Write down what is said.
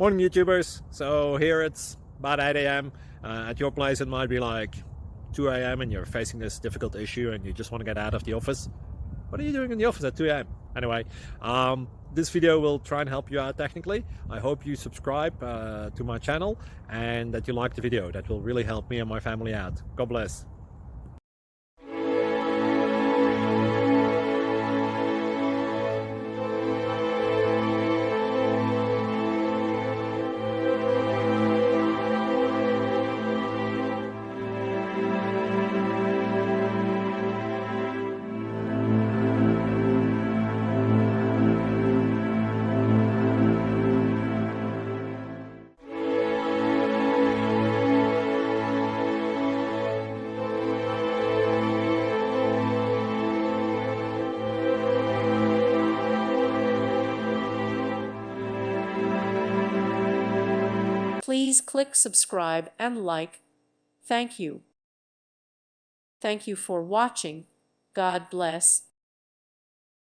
Morning YouTubers. So here it's about 8 a.m. At your place it might be like 2 a.m. and you're facing this difficult issue and you just want to get out of the office. What are you doing in the office at 2 a.m.? Anyway, this video will try and help you out technically. I hope you subscribe to my channel and that you like the video. That will really help me and my family out. God bless. Please click subscribe and like. Thank you. Thank you for watching. God bless.